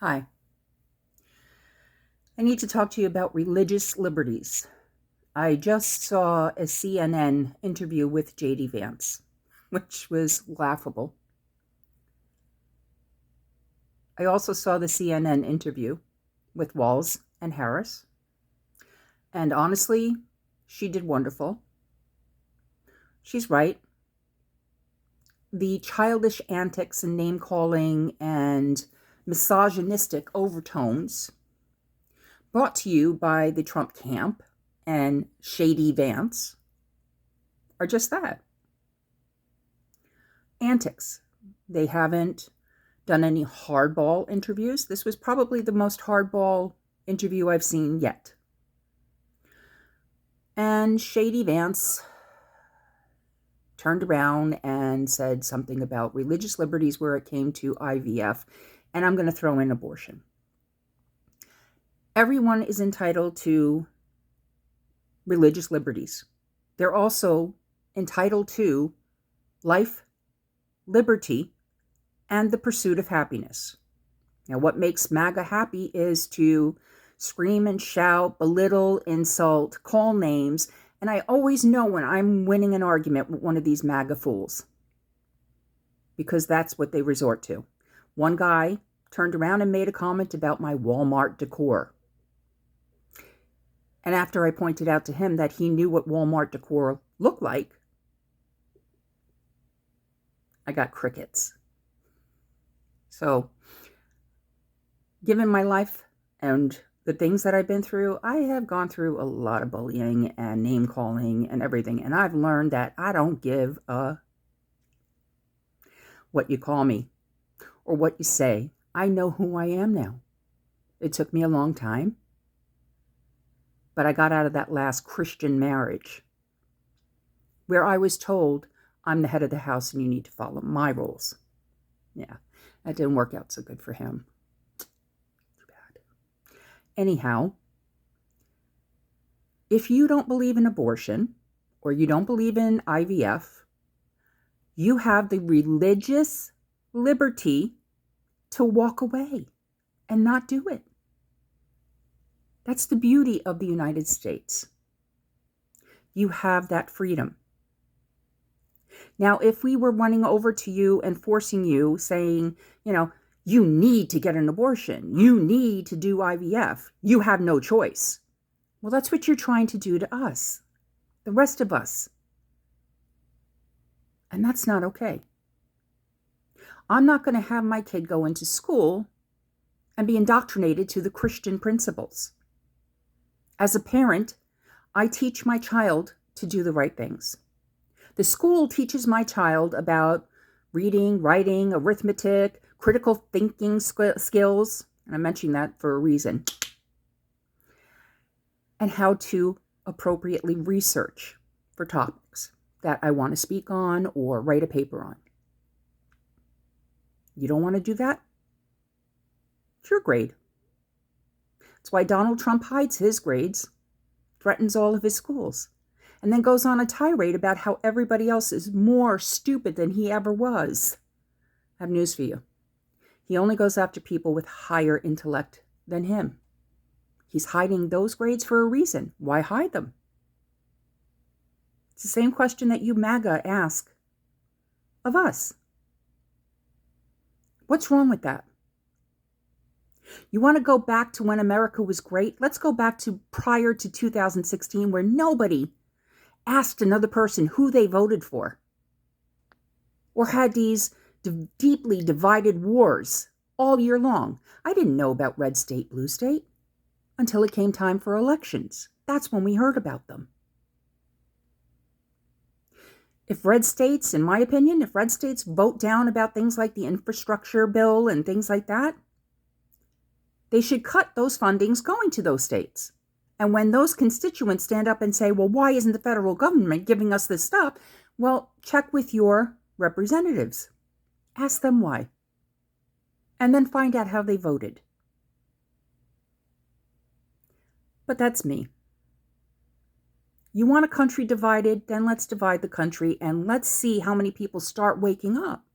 Hi. I need to talk to you about religious liberties. I just saw a CNN interview with Shady Vance, which was laughable. I also saw the CNN interview with Walz and Harris, and honestly, she did wonderful. She's right. The childish antics and name-calling and misogynistic overtones brought to you by the Trump camp and Shady Vance are just that. Antics. They haven't done any hardball interviews. This was probably the most hardball interview I've seen yet. And Shady Vance turned around and said something about religious liberties where it came to IVF, and I'm going to throw in abortion. Everyone is entitled to religious liberties. They're also entitled to life, liberty, and the pursuit of happiness. Now, what makes MAGA happy is to scream and shout, belittle, insult, call names, and I always know when I'm winning an argument with one of these MAGA fools, because that's what they resort to. One guy turned around and made a comment about my Walmart decor. And after I pointed out to him that he knew what Walmart decor looked like, I got crickets. So, given my life and the things that I've been through, I have gone through a lot of bullying and name calling and everything. And I've learned that I don't give a what you call me or what you say. I know who I am now. It took me a long time, but I got out of that last Christian marriage where I was told I'm the head of the house and you need to follow my rules. Yeah, that didn't work out so good for him. Too bad. Anyhow, if you don't believe in abortion or you don't believe in IVF, you have the religious liberty to walk away and not do it. That's the beauty of the United States. You have that freedom. Now, if we were running over to you and forcing you, saying, you need to get an abortion, you need to do IVF, you have no choice. Well, that's what you're trying to do to us, the rest of us. And that's not okay. I'm not going to have my kid go into school and be indoctrinated to the Christian principles. As a parent, I teach my child to do the right things. The school teaches my child about reading, writing, arithmetic, critical thinking skills, and I'm mentioning that for a reason, and how to appropriately research for topics that I want to speak on or write a paper on. You don't want to do that? It's your grade. That's why Donald Trump hides his grades, threatens all of his schools, and then goes on a tirade about how everybody else is more stupid than he ever was. I have news for you. He only goes after people with higher intellect than him. He's hiding those grades for a reason. Why hide them? It's the same question that you MAGA ask of us. What's wrong with that? You want to go back to when America was great? Let's go back to prior to 2016, where nobody asked another person who they voted for, or had these deeply divided wars all year long. I didn't know about red state, blue state until it came time for elections. That's when we heard about them. If red states, in my opinion, if red states vote down about things like the infrastructure bill and things like that, they should cut those fundings going to those states. And when those constituents stand up and say, well, why isn't the federal government giving us this stuff? Well, check with your representatives. Ask them why. And then find out how they voted. But that's me. You want a country divided? Then let's divide the country and let's see how many people start waking up.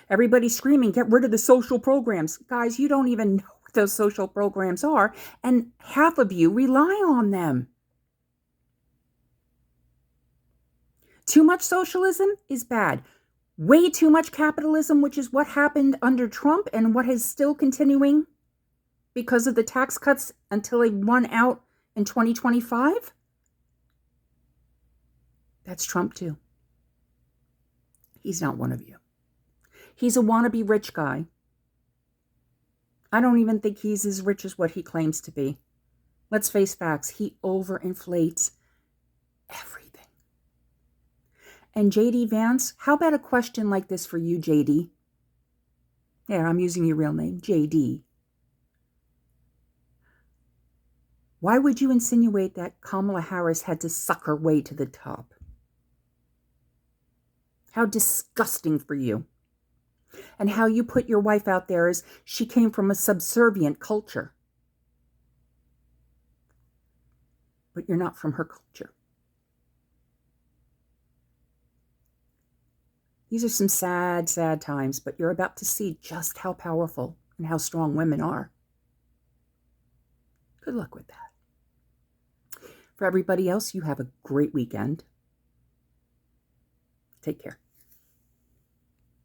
Everybody's screaming, get rid of the social programs. Guys, you don't even know what those social programs are, and half of you rely on them. Too much socialism is bad. Way too much capitalism, which is what happened under Trump and what is still continuing because of the tax cuts until they run out in 2025. That's Trump too. He's not one of you. He's a wannabe rich guy. I don't even think he's as rich as what he claims to be. Let's face facts. He overinflates everything. And JD Vance, how about a question like this for you, JD? There, I'm using your real name, JD. Why would you insinuate that Kamala Harris had to suck her way to the top? How disgusting for you. And how you put your wife out there as she came from a subservient culture. But you're not from her culture. These are some sad, sad times, but you're about to see just how powerful and how strong women are. Good luck with that. For everybody else, you have a great weekend. Take care.